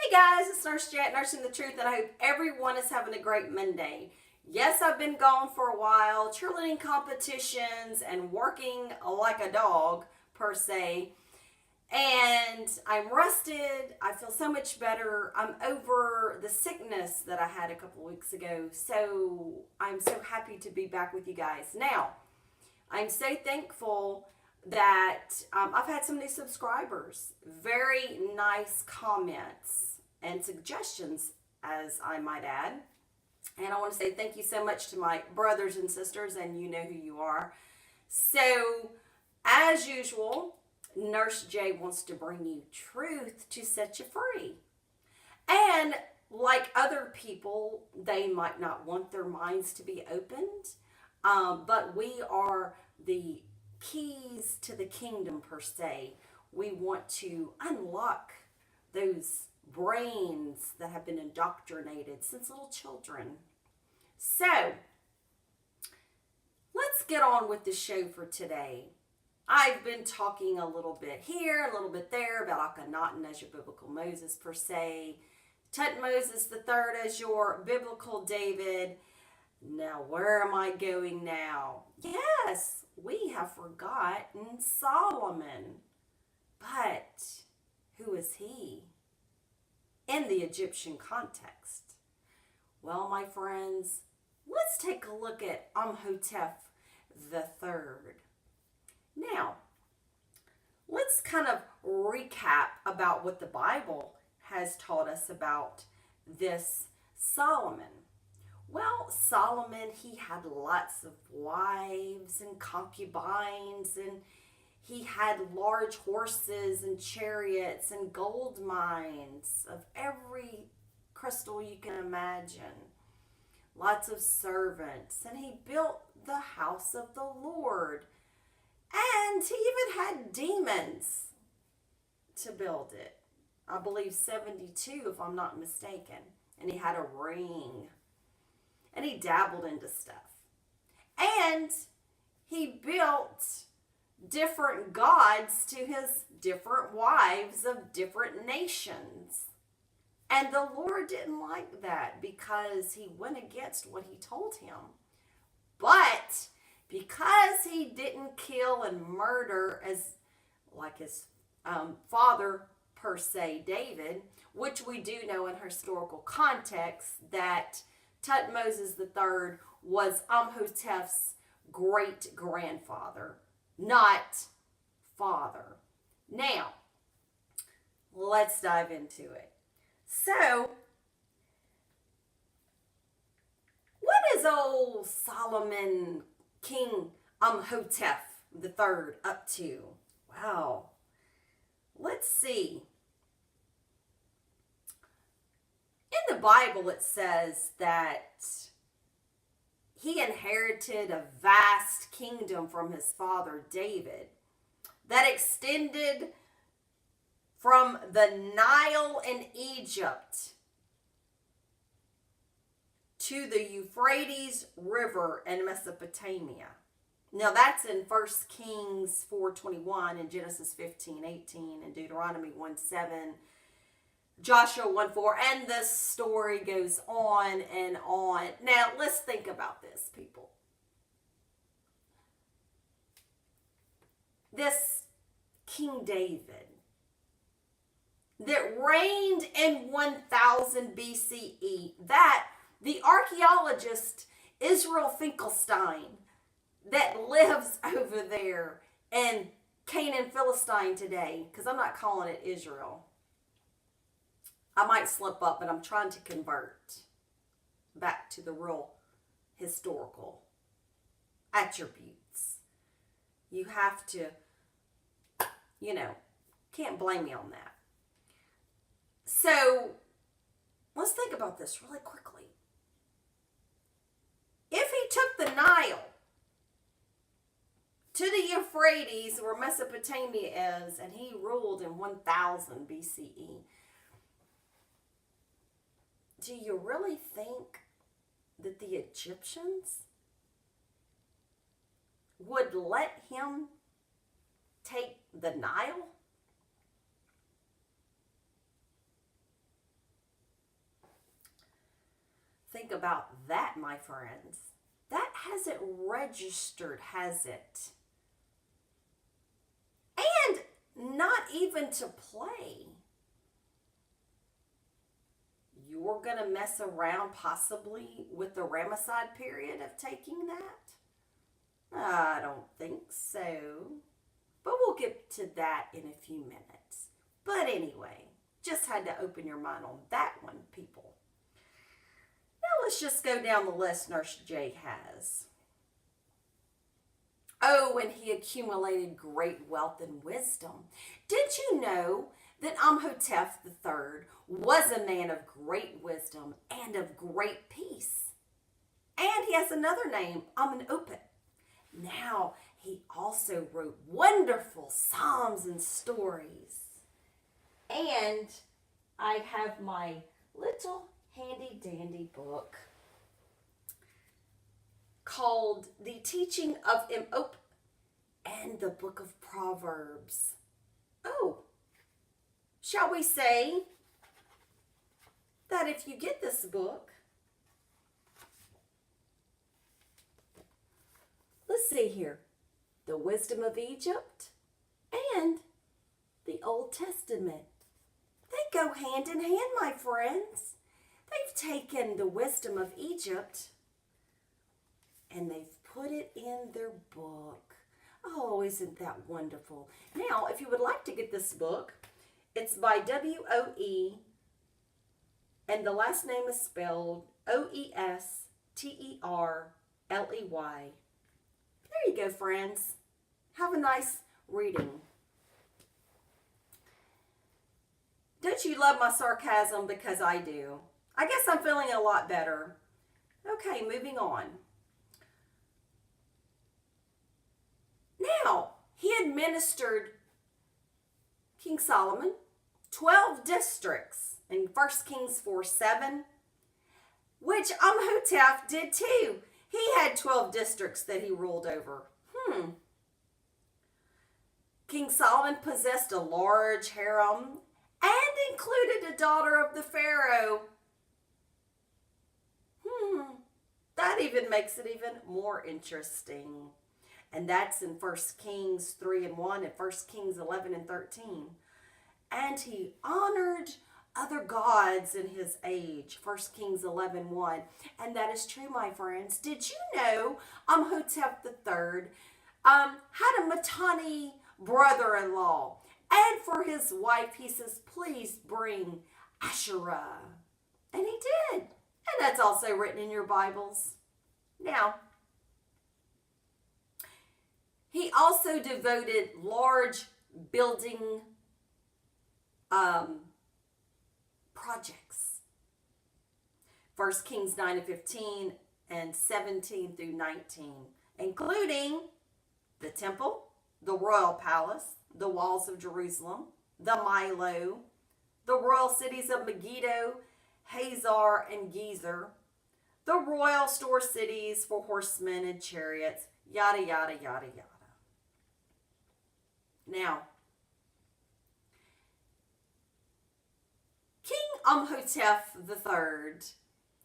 Hey guys, it's Nurse Jet, Nursing the Truth, and I hope everyone is having a great Monday. Yes, I've been gone for a while, cheerleading competitions and working like a dog, per se. And I'm rested. I feel so much better. I'm over the sickness that I had a couple weeks ago. So I'm so happy to be back with you guys. Now, I'm so thankful that I've had some new subscribers. Very nice comments and suggestions, as I might add. And I want to say thank you so much to my brothers and sisters, and you know who you are. So, as usual, Nurse J wants to bring you truth to set you free. And like other people, they might not want their minds to be opened, but we are the keys to the kingdom, per se. We want to unlock those brains that have been indoctrinated since little children. So, let's get on with the show for today. I've been talking a little bit here, a little bit there about Akhenaten as your biblical Moses, per se. Tutmosis III as your biblical David. Now, where am I going now? Yes, we have forgotten Solomon. But who is he in the Egyptian context? Well, my friends, let's take a look at Amenhotep III. Now, let's kind of recap about what the Bible has taught us about this Solomon. Well, Solomon, he had lots of wives and concubines, and he had large horses and chariots and gold mines of every crystal you can imagine. Lots of servants, and he built the house of the Lord. And he even had demons to build it. I believe 72, if I'm not mistaken. And he had a ring. And he dabbled into stuff. And he built different gods to his different wives of different nations. And the Lord didn't like that because he went against what he told him. But because he didn't kill and murder as like his father, per se, David, which we do know in historical context that Tutmosis III was Amenhotep's great-grandfather, not father. Now, let's dive into it. So, what is old Solomon, King Amenhotep III, up to? Wow. Let's see. In the Bible, it says that he inherited a vast kingdom from his father David that extended from the Nile in Egypt to the Euphrates River in Mesopotamia. Now that's in 1 Kings 4:21 and Genesis 15:18 and Deuteronomy 1:7, Joshua 1:4, and the story goes on and on. Now let's think about this, people. This King David that reigned in 1000 BCE, that the archaeologist Israel Finkelstein that lives over there in Canaan, Philistine today, because I'm not calling it Israel. I might slip up, but I'm trying to convert back to the real historical attributes. You have to, can't blame me on that. So, let's think about this really quickly. If he took the Nile to the Euphrates, where Mesopotamia is, and he ruled in 1000 BCE, do you really think that the Egyptians would let him take the Nile? think about that, my friends. That hasn't registered, has it? And not even to play. You're going to mess around possibly with the Ramesside period of taking that? I don't think so. But we'll get to that in a few minutes. But anyway, just had to open your mind on that one, people. Now let's just go down the list Nurse J has. Oh, and he accumulated great wealth and wisdom. Did you know that Amenhotep III was a man of great wisdom and of great peace? And he has another name, Amenhotep. Now, he also wrote wonderful psalms and stories. And I have my little handy dandy book called The Teaching of Amenhotep and the Book of Proverbs. Oh, shall we say that if you get this book, let's see here, the Wisdom of Egypt and the Old Testament. They go hand in hand, my friends. They've taken the wisdom of Egypt and they've put it in their book. Oh, isn't that wonderful? Now, if you would like to get this book, it's by W.O.E. and the last name is spelled O-E-S-T-E-R-L-E-Y. There you go, friends. Have a nice reading. Don't you love my sarcasm? Because I do. I guess I'm feeling a lot better. Okay, moving on. Now, he administered, King Solomon, 12 districts in 1 Kings 4:7, which Amenhotep did too. He had 12 districts that he ruled over. King Solomon possessed a large harem and included a daughter of the Pharaoh. That even makes it even more interesting. And that's in 1 Kings 3:1 and 1 Kings 11:13. And he honored other gods in his age, 1 Kings 11:1. And that is true, my friends. Did you know Amenhotep III had a Mitanni brother-in-law? And for his wife, he says, please bring Asherah. And he did. And that's also written in your Bibles. Now, he also devoted large building projects. 1 Kings 9:15 and 17 through 19, including the temple, the royal palace, the walls of Jerusalem, the Milo, the royal cities of Megiddo, Hazar, and Gezer, the royal store cities for horsemen and chariots, yada, yada, yada, yada. Now, King Amenhotep III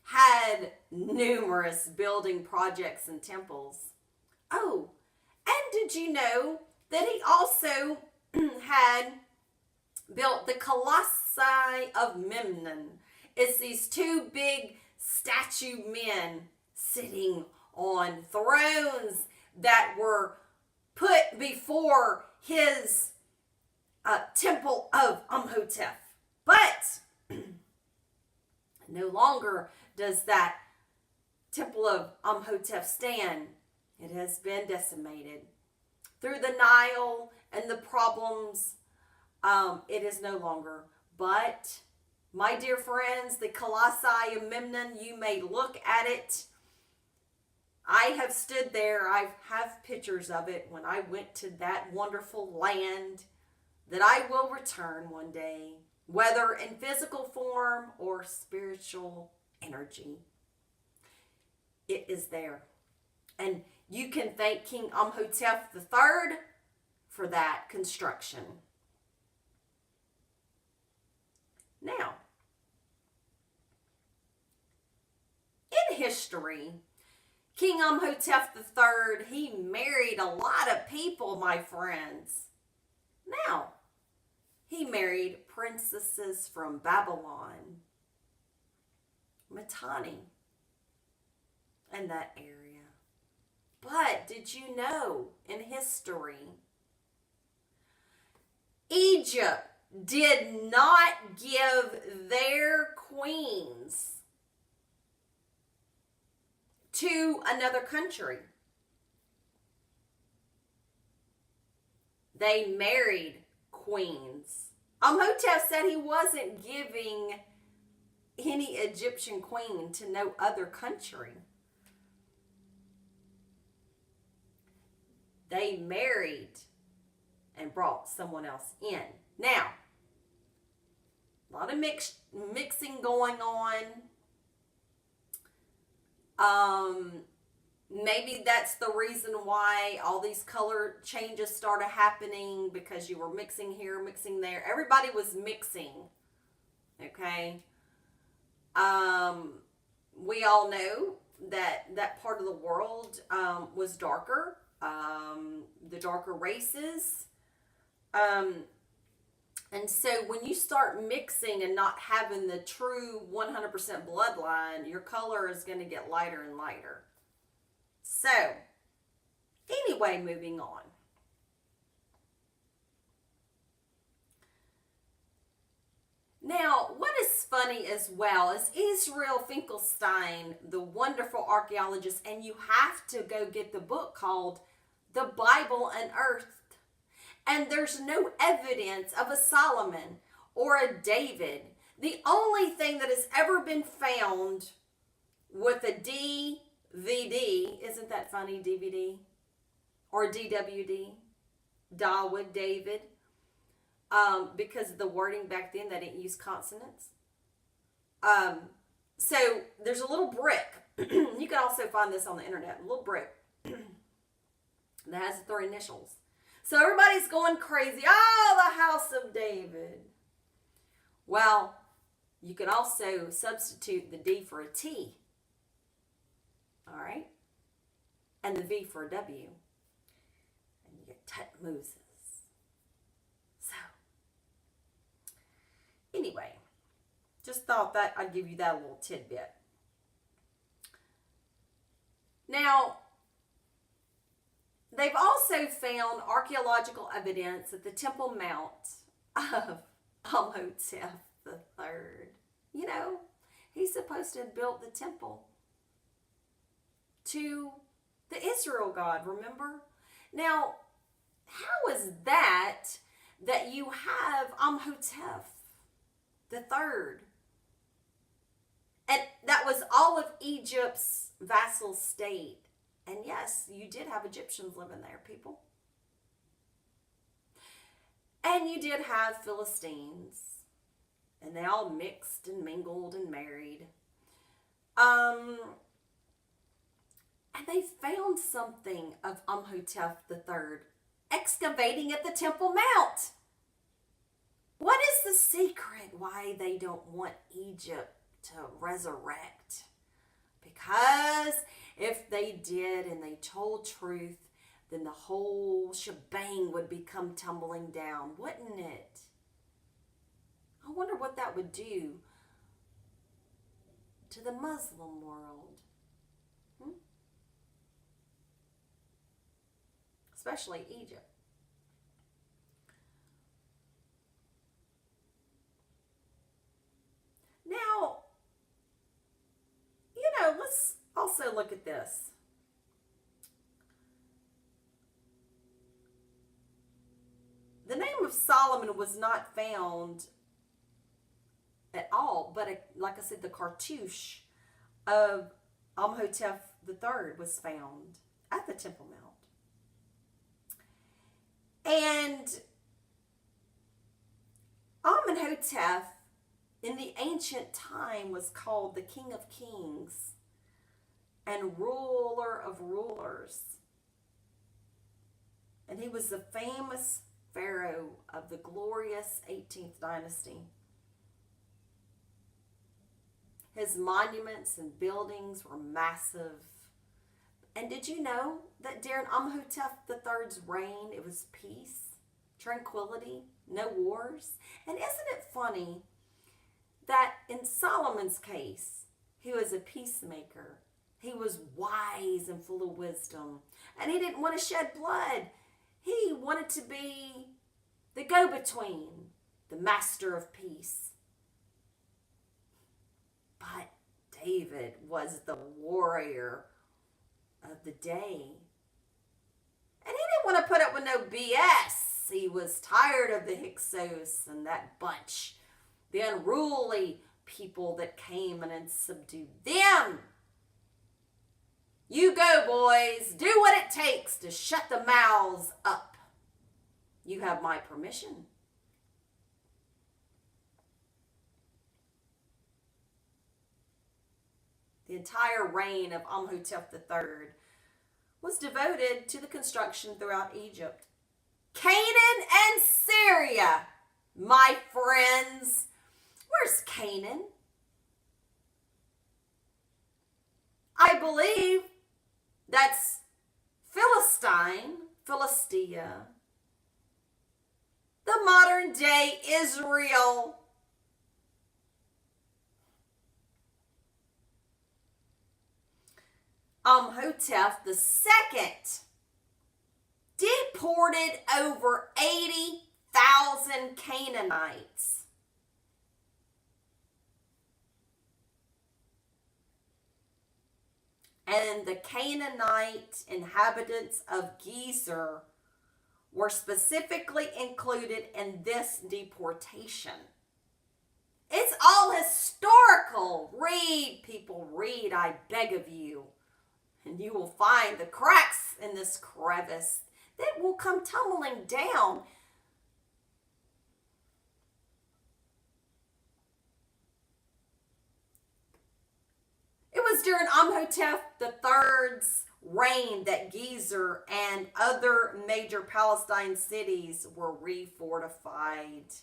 had numerous building projects and temples. Oh, and did you know that he also had built the Colossi of Memnon? It's these two big statue men sitting on thrones that were put before his temple of Amenhotep. But no longer does that temple of Amenhotep stand. It has been decimated. Through the Nile and the problems, it is no longer. But, my dear friends, the Colossi of Memnon, you may look at it. I have stood there. I have pictures of it when I went to that wonderful land that I will return one day, whether in physical form or spiritual energy. It is there. And you can thank King Amenhotep III for that construction. Now, in history, King Amenhotep III, he married a lot of people, my friends. Now, he married princesses from Babylon, Mitanni, and that area. But did you know in history, Egypt did not give their queens to another country. They married queens. Amenhotep said he wasn't giving any Egyptian queen to no other country. They married and brought someone else in. Now, a lot of mixing going on. Maybe that's the reason why all these color changes started happening, because you were mixing here, mixing there. Everybody was mixing. Okay. We all know that that part of the world was darker. The darker races. And so when you start mixing and not having the true 100% bloodline, your color is going to get lighter and lighter. So, anyway, moving on. Now, what is funny as well is Israel Finkelstein, the wonderful archaeologist, and you have to go get the book called The Bible Unearthed. And there's no evidence of a Solomon or a David. The only thing that has ever been found with a DVD, isn't that funny, DVD? Or DWD, Dawood, David. Because of the wording back then, they didn't use consonants. So there's a little brick. You can also find this on the internet. A little brick that has the 3 initials. So everybody's going crazy. Oh, the house of David. Well, you can also substitute the D for a T. All right? And the V for a W. And you get Tutmosis. So, anyway, just thought that I'd give you that little tidbit. Now, they've also found archaeological evidence at the Temple Mount of Amenhotep III. You know, he's supposed to have built the temple to the Israel God, remember? Now, how is that you have Amenhotep III? And that was all of Egypt's vassal state. And yes, you did have Egyptians living there, people. And you did have Philistines. And they all mixed and mingled and married. And they found something of Amenhotep III excavating at the Temple Mount. What is the secret why they don't want Egypt to resurrect? Because if they did and they told truth, then the whole shebang would become tumbling down, wouldn't it? I wonder what that would do to the Muslim world. Especially Egypt. Now, let's also look at this. The name of Solomon was not found at all, but like I said, the cartouche of Amenhotep III was found at the Temple Mount. And Amenhotep in the ancient time was called the King of Kings and ruler of rulers. And he was the famous Pharaoh of the glorious 18th dynasty. His monuments and buildings were massive. And did you know that during Amenhotep III's reign, it was peace, tranquility, no wars? And isn't it funny that in Solomon's case, he was a peacemaker. He was wise and full of wisdom. And he didn't want to shed blood. He wanted to be the go-between, the master of peace. But David was the warrior of the day. And he didn't want to put up with no BS. He was tired of the Hyksos and that bunch, the unruly people that came and subdued them. You go, boys. Do what it takes to shut the mouths up. You have my permission. The entire reign of Amenhotep III was devoted to the construction throughout Egypt. Canaan and Syria, my friends. Where's Canaan? I believe that's Philistia, the modern day Israel. Amenhotep II deported over 80,000 Canaanites. And the Canaanite inhabitants of Gezer were specifically included in this deportation. It's all historical. Read, people, read, I beg of you. And you will find the cracks in this crevice that will come tumbling down. It was during Amenhotep III's reign that Gezer and other major Palestine cities were refortified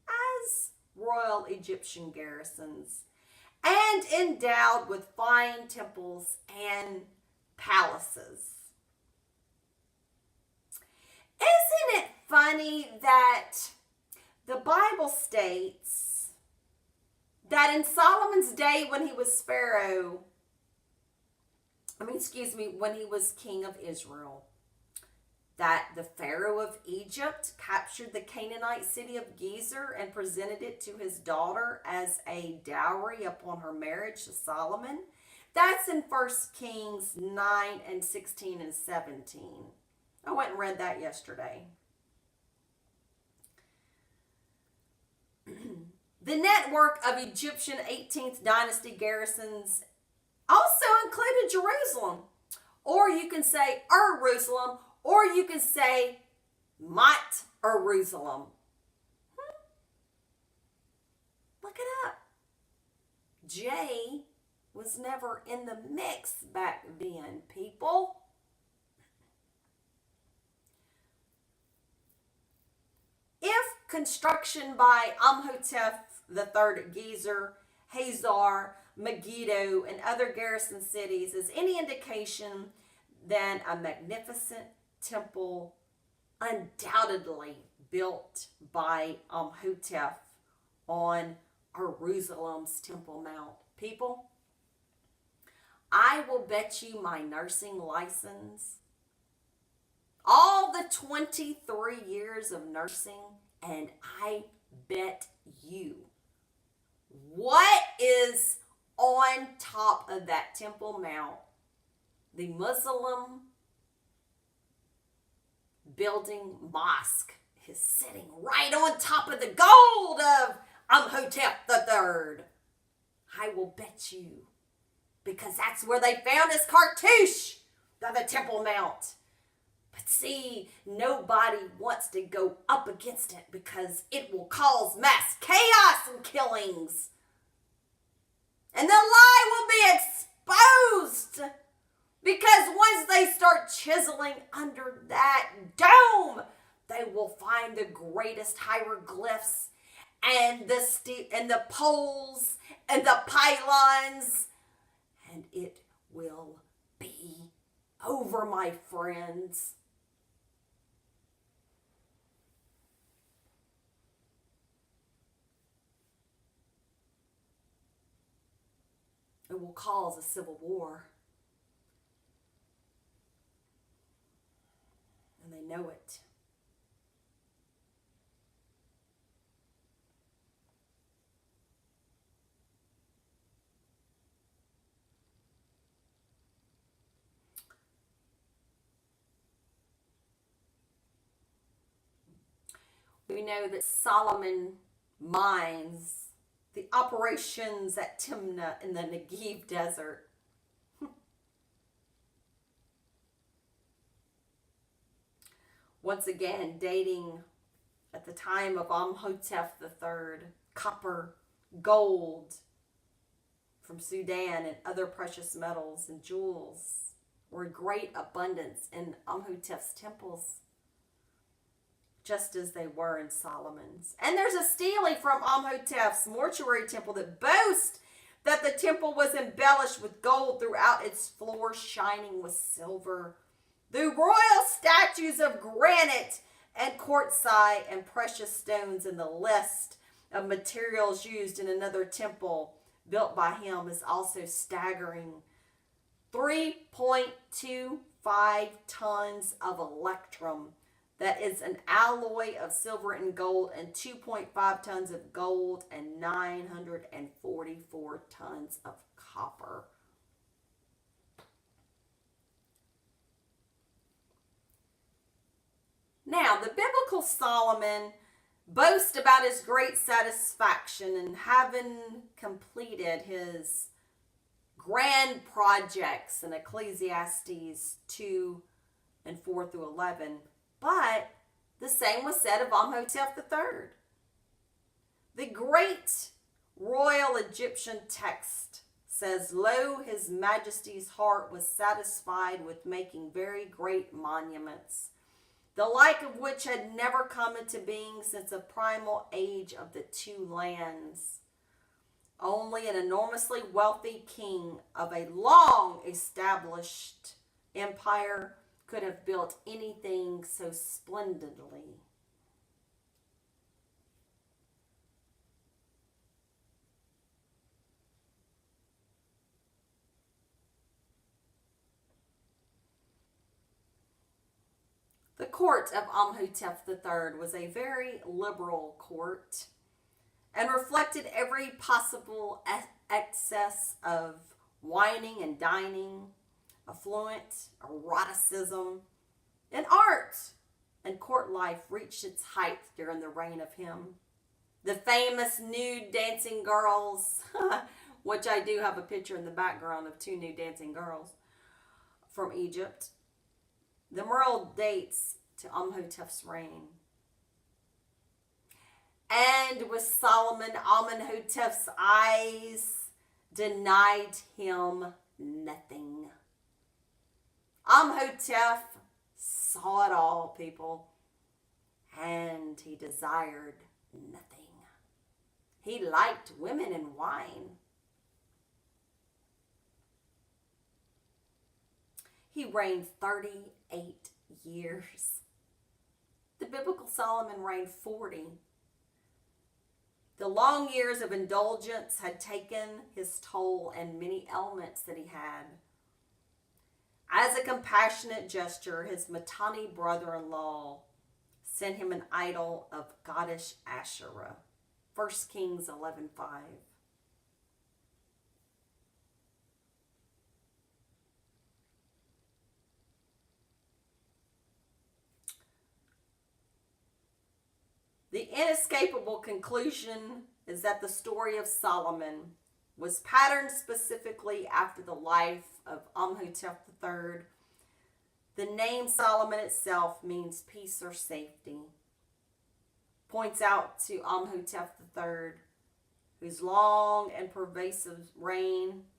as royal Egyptian garrisons and endowed with fine temples and palaces. Isn't it funny that the Bible states that in Solomon's day when he was when he was king of Israel, that the Pharaoh of Egypt captured the Canaanite city of Gezer and presented it to his daughter as a dowry upon her marriage to Solomon? That's in 1 Kings 9 and 16 and 17. I went and read that yesterday. The network of Egyptian 18th dynasty garrisons also included Jerusalem. Or you can say Jerusalem, or you can say Mount Jerusalem. Look it up. J was never in the mix back then, people. If construction by Amenhotep III at Gezer, Hazar, Megiddo, and other garrison cities is any indication, then a magnificent temple undoubtedly built by Amenhotep on Jerusalem's Temple Mount. People, I will bet you my nursing license, all the 23 years of nursing, and I bet you what is on top of that Temple Mount, the Muslim building mosque is sitting right on top of the gold of Amenhotep III. I will bet you, because that's where they found his cartouche of the Temple Mount. But see, nobody wants to go up against it because it will cause mass chaos and killings. And the lie will be exposed, because once they start chiseling under that dome, they will find the greatest hieroglyphs and the poles and the pylons, and it will be over, my friends. It will cause a civil war. And they know it. We know that Solomon mines the operations at Timnah in the Negev desert. Once again, dating at the time of Amenhotep III, copper, gold from Sudan, and other precious metals and jewels were in great abundance in Amenhotep's temples, just as they were in Solomon's. And there's a stele from Amenhotep's mortuary temple that boasts that the temple was embellished with gold throughout its floor, shining with silver. The royal statues of granite and quartzite and precious stones in the list of materials used in another temple built by him is also staggering. 3.25 tons of electrum, that is an alloy of silver and gold, and 2.5 tons of gold and 944 tons of copper. Now, the biblical Solomon boasts about his great satisfaction in having completed his grand projects in Ecclesiastes 2 and 4 through 11. But the same was said of Amenhotep III. The great royal Egyptian text says, "Lo, his majesty's heart was satisfied with making very great monuments, the like of which had never come into being since the primal age of the two lands. Only an enormously wealthy king of a long established empire could have built anything so splendidly." The court of Amenhotep III was a very liberal court and reflected every possible excess of wining and dining, affluent eroticism, and art. And court life reached its height during the reign of him. The famous nude dancing girls, which I do have a picture in the background of two nude dancing girls from Egypt. The world dates to Amenhotep's reign. And with Solomon, Amenhotep's eyes denied him nothing. Amenhotep saw it all, people, and he desired nothing. He liked women and wine. He reigned 38 years. The biblical Solomon reigned 40. The long years of indulgence had taken his toll, and many ailments that he had. As a compassionate gesture, his Mitanni brother-in-law sent him an idol of goddess Asherah. 1 Kings 11:5. The inescapable conclusion is that the story of Solomon was patterned specifically after the life of Amenhotep III. The name Solomon itself means peace or safety. Points out to Amenhotep III, whose long and pervasive reign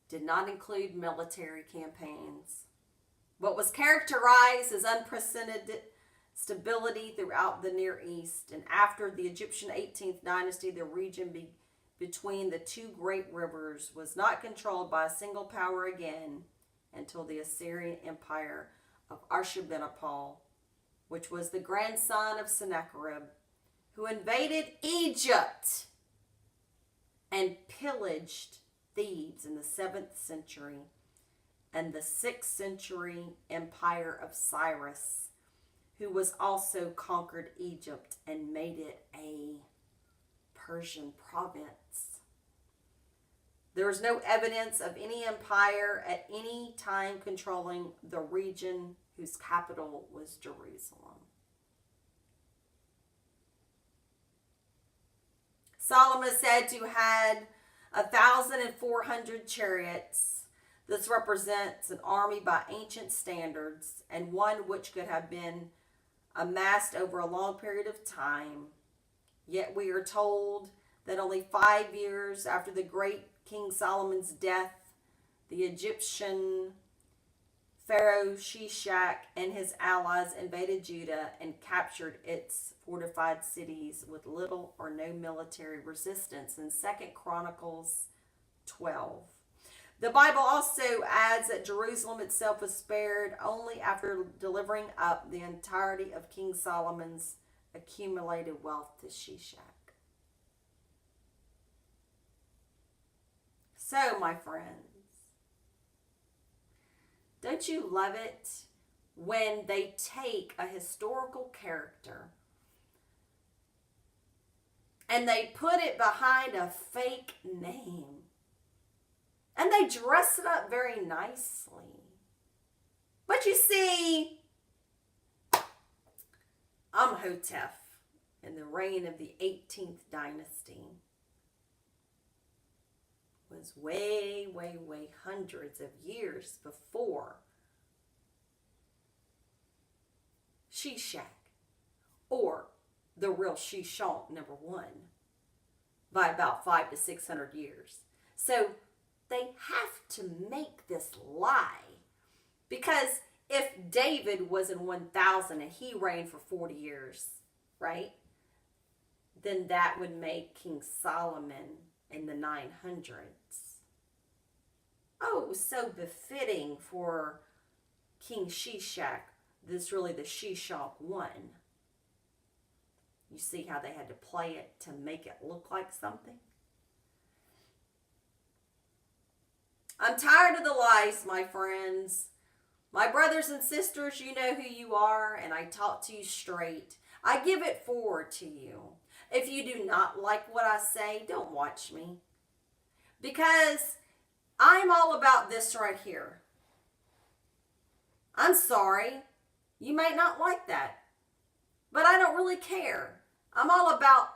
did not include military campaigns, but was characterized as unprecedented stability throughout the Near East. And after the Egyptian 18th dynasty, the region between the two great rivers was not controlled by a single power again until the Assyrian Empire of Ashurbanipal, which was the grandson of Sennacherib, who invaded Egypt and pillaged Thebes in the 7th century, and the 6th century empire of Cyrus, who was also conquered Egypt and made it a Persian province. There is no evidence of any empire at any time controlling the region whose capital was Jerusalem. Solomon is said to have 1,400 chariots. This represents an army by ancient standards, and one which could have been amassed over a long period of time. Yet we are told that only 5 years after the great King Solomon's death, the Egyptian Pharaoh Shishak and his allies invaded Judah and captured its fortified cities with little or no military resistance in 2 Chronicles 12. The Bible also adds that Jerusalem itself was spared only after delivering up the entirety of King Solomon's accumulated wealth to Shishak. So, my friends, don't you love it when they take a historical character and they put it behind a fake name and they dress it up very nicely? But you see, Amenhotep in the reign of the 18th dynasty was way hundreds of years before Shishak, or the real Shishak #1, by about 500 to 600 years. So they have to make this lie, because if David was in 1000 and he reigned for 40 years, right, then that would make King Solomon in the 900s. Oh, it was so befitting for King Shishak. This really the Shishak one. You see how they had to play it to make it look like something? I'm tired of the lies, my friends. My brothers and sisters, you know who you are, and I talk to you straight. I give it forward to you. If you do not like what I say, don't watch me. Because I'm all about this right here. I'm sorry. You may not like that. But I don't really care. I'm all about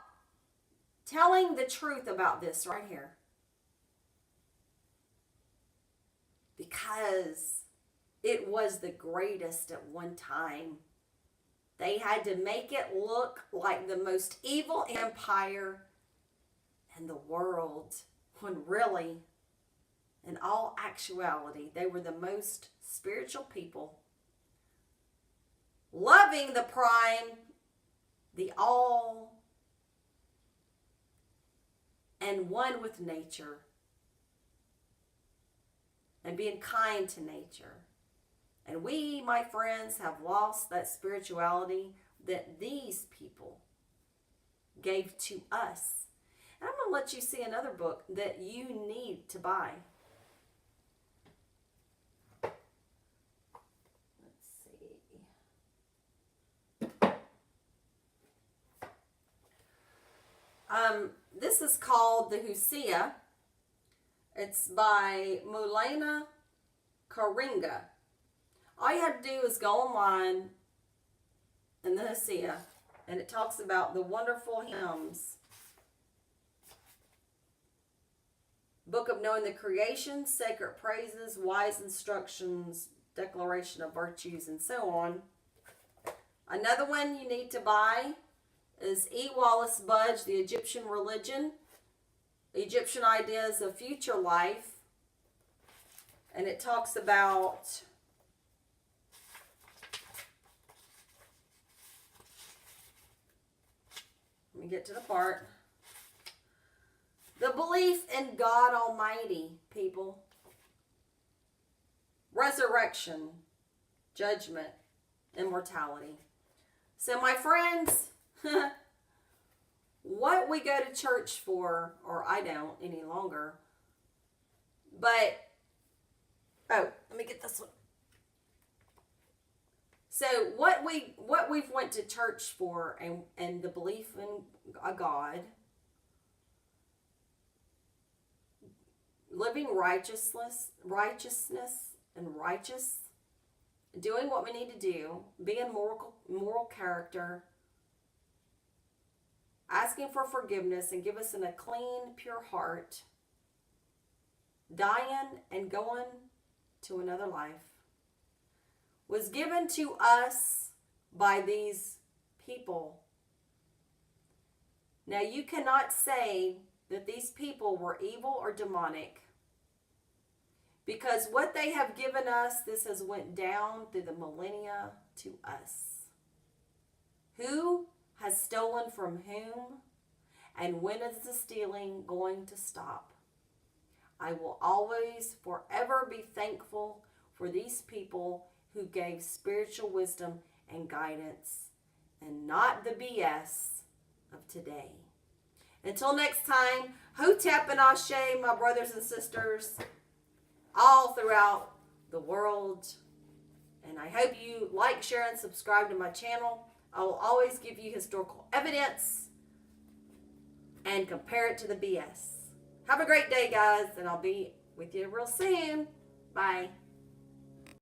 telling the truth about this right here. Because it was the greatest at one time. They had to make it look like the most evil empire in the world, when really, in all actuality, they were the most spiritual people, loving the prime, the all, and one with nature, and being kind to nature. And we, my friends, have lost that spirituality that these people gave to us. And I'm going to let you see another book that you need to buy. Let's see. This is called The Hosea. It's by Mulana Karinga. All you have to do is go online in the Hosea, and it talks about the wonderful hymns. Book of Knowing the Creation, Sacred Praises, Wise Instructions, Declaration of Virtues, and so on. Another one you need to buy is E. Wallace Budge, The Egyptian Religion, Egyptian Ideas of Future Life. And it talks about me get to the part. The belief in God Almighty, people. Resurrection, judgment, immortality. So my friends, what we go to church for, or I don't any longer, but, oh, let me get this one. So what we've went to church for, and the belief in a God, living righteousness and righteous, doing what we need to do, being moral character, asking for forgiveness and give us in a clean, pure heart, dying and going to another life, was given to us by these people. Now you cannot say that these people were evil or demonic, because what they have given us, this has went down through the millennia to us. Who has stolen from whom, and when is the stealing going to stop? I will always forever be thankful for these people who gave spiritual wisdom and guidance, and not the BS of today. Until next time, Hotep and Ashe, my brothers and sisters, all throughout the world. And I hope you like, share, and subscribe to my channel. I will always give you historical evidence and compare it to the BS. Have a great day, guys, and I'll be with you real soon. Bye.